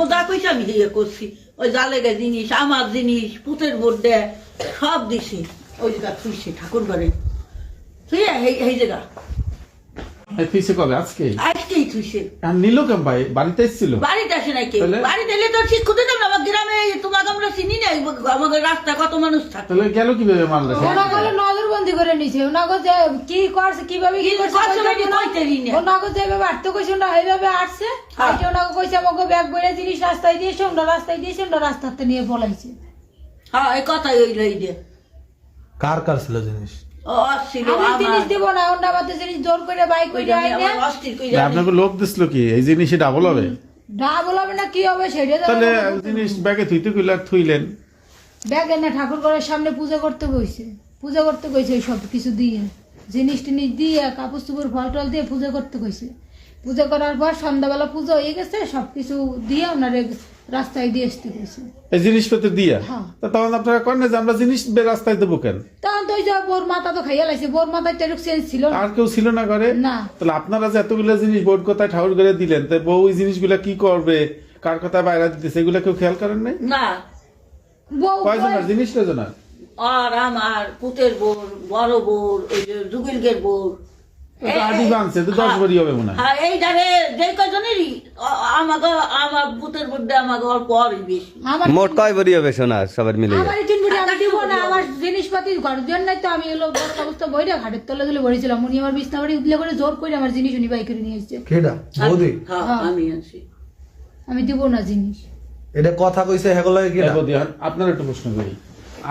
যা কইছে আমি দিয়ে করছি ওই জালেগা জিনিস আমার জিনিস পুতের বোর্ডে সব দিছি ওই জায়গা থুইছে ঠাকুর ঘরে তুই এই জায়গা ফিসে কবে আজকে আজকেই থুইছে আর নিল কেন ভাই বাড়িতে এসেছিল বাড়িতে আসে নাকি বাড়িতে এলে তো ঠিক খুঁজে দেব না আমার গ্রামে তোমাকে আমরা চিনি না আমাদের রাস্তা কত মানুষ থাকে তাহলে গেল কিভাবে মারলে ওনা গলে নজরবন্দি করে নিছে ওনা গো যে কি করছে কিভাবে কি করছে ওনা গো যেভাবে আটতে কইছে না এইভাবে আটছে আইতে ওনা গো কইছে আমাকে ব্যাগ বইরে জিনিস রাস্তায় দিয়েছে ওনা রাস্তায় দিয়েছে ওনা রাস্তাতে নিয়ে পলাইছে হ্যাঁ এই কথাই ওই লই দে কার কার ছিল জিনিস ও ছিল আমি জিনিস দেব না ওনা বাতে জিনিস জোর করে বাইক কইরা আইনে অস্থির কইরা আপনাকে লোক দিছিল কি এই জিনিসে ডাবল হবে ডাবল হবে না কি হবে সেটা তাহলে জিনিস ব্যাগে থুইতে কইলা থুইলেন ব্যাগ এনে ঠাকুর ঘরের সামনে পূজা করতে কইছে সব কিছু দিয়ে জিনিস টিনিস দিয়ে কাপড় চুপড় ফল টল দিয়ে পূজা করতে কইছে পূজা করার পর সন্ধ্যাবেলা পূজা হয়ে গেছে সবকিছু দিয়ে ওনারে রাস্তায় দিয়ে আসতে কইছে এই জিনিসপত্র দিয়া হ্যাঁ। তা তখন আপনারা করেন না যে আমরা জিনিস রাস্তায় দেবো কেন তখন তো ওই যে বোর মাথা তো খাইয়া লাইছে বোর মাথায় টেরুক চেঞ্জ ছিল না আর কেউ ছিল না ঘরে না তাহলে আপনারা যে এতগুলো জিনিস বোর্ড কথায় ঠাকুর করে দিলেন তাই বউ ওই জিনিসগুলা কি করবে কার কথা বাইরে দিতেছে এগুলা কেউ খেয়াল করেন নাই না বউ কয়জনের জিনিস কয়জনের আর আমার পুতের বোর বড় বোর ওই যে যুগিলগের বোর আদি বানছে তো 10 বাড়ি হবে মনে হয় হ্যাঁ এই ধারে যে কজনেরই আমাকে আমার পুতের বোর্ডে আমাকে অল্প আরই বেশি আমার মোট কয় বড়ি হবে সোনা সবার মিলে আমার তিন বুড়ি আমি দিব না আমার জিনিসপাতি ঘরের জন্য তো আমি এলো বড় অবস্থা বইরা ঘাটের তলে তুলে বড়িছিলাম উনি আমার বিছনা বাড়ি উঠলে করে জোর করে আমার জিনিস উনি বাই করে নিয়ে এসেছে কেডা বৌদি হ্যাঁ আমি আছি আমি দিব না জিনিস এটা কথা কইছে হেগো লাগে কি এই বৌদি, আপনার একটা প্রশ্ন করি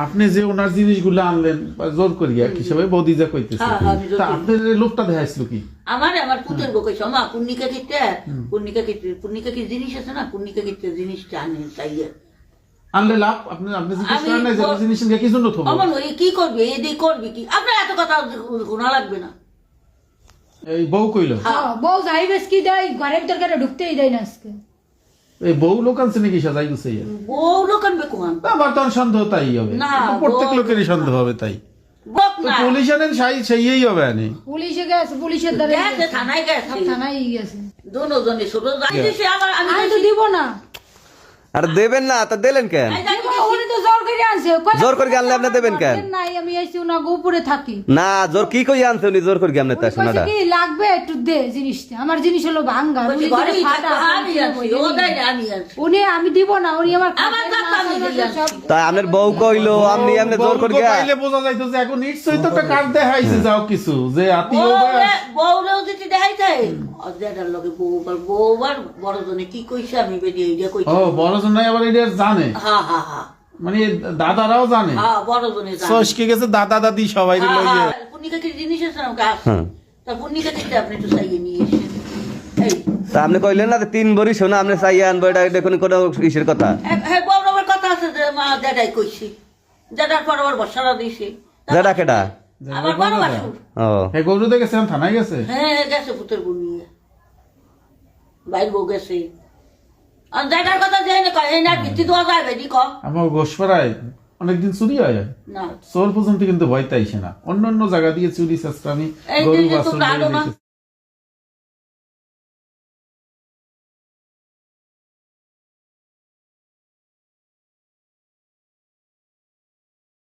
আপনি যে ওনার জিনিসগুলো আনলেন বা জোর করিয়া হিসেবে বৌদি যা কইতেছে হ্যাঁ, আমি জোর তা করি। আপনার এই লোকটা দেখাইছিল কি আমার পুতের বউ কইছে মা পুন্নিকা কি জিনিস আছে না পুন্নিকা কিতে জিনিসটা আনে চাইয়ে আনলে লাভ আপনি আপনি জিজ্ঞেস আমি করেন না যে জিনিস নিয়ে কি জন্য থবো আমার ওই কি করবে এদি করবে কি আপনার এত কথা শোনা লাগবে না এই বউ কইলো বউ যাই বেশ কি দেয় ঘরের তরকারি ঢুকতেই দেয় না আজকে এই বউ লোক আনছে নাকি সাজাই গুছে বউ লোক আনবে কোন আমার তো সন্দেহ তাই হবে না, প্রত্যেক বউ- লোকেরই সন্দেহ হবে তাই বক তো না পুলিশ আনেন সেইই হবে আনি পুলিশে গেছে পুলিশের দ্বারা গেছে থানায় গেছে সব থানায় গেছে দুজনে ছোট যাই দিছে আমার আমি আমি তো দিব না আর দেবেন না তা দিলেন কেন উনি তো জোর করে আনছে জোর করে আনলে আপনি দেবেন কেন? নাই আমি আইছি ওনা উপরে থাকি না জোর কি কই আনছে উনি জোর করে আপনি তা কইছে সোনাটা কি লাগবে একটু দে জিনিসটা আমার জিনিস হলো ভাঙ্গা বলছি, উনি ঘরেই যদি ফাটা, থাকতো, আমি আমি আছি, দিব, ও দেয় না, আমি আছি। উনি আমি দিব না উনি আমার আমার খাটের টাকা আমি মাথা দিলাম। সব তাই আপনার বউ কইলো আপনি এমনি জোর করে বউ পাইলে বোঝা যাইতো যে এখন নিশ্চয়ই তো একটা কার্ড দেখাইছে যাও কিছু যে আত্মীয় বউরেও যদি দেখাইছে অর্ধেকটার লগে বউবার বড় জনে কি কইছে আমি বেরিয়ে এইটা ও কইছি বড় জন আবার এটা জানে হ্যাঁ হ্যাঁ হ্যাঁ মানে দাদারাও জানে হ্যাঁ বড় জনে সস্কে গেছে দাদা দাদি সবাই লইয়ে পুন্নিকা কি জিনিস আছে না গাছ হ্যাঁ। তা পুন্নিকা দিতে আপনি একটু চাইয়ে নিয়ে এসেছেন এই তা আপনি কইলেন না যে 3 বড়ি সোনা আপনি চাইয়া আনবো এটা দেখুন কোনো ইসের কথা হ্যাঁ বড় বড় কথা আছে যে মা দাদাই কইছি দাদার পর আবার বসারা দিয়েছে যেটা কেটা আমার বড় বাসুর ও এই গরু দেখেছে থানায় গেছে হ্যাঁ গেছে পুতের বোন নিয়ে বাইর বউ গেছে আর দাদার কথা যাই না কয় এই না ভিত্তি দেওয়া যাবে নি ক আমার গোসপাড়ায় অনেকদিন চুরি হয় না চোর পর্যন্ত কিন্তু ভয় তাইছে না অন্য অন্য জায়গা দিয়ে চুরি চেষ্টা আমি এই গরু যে বাছুর তোমরা আনো না। দেখেছি।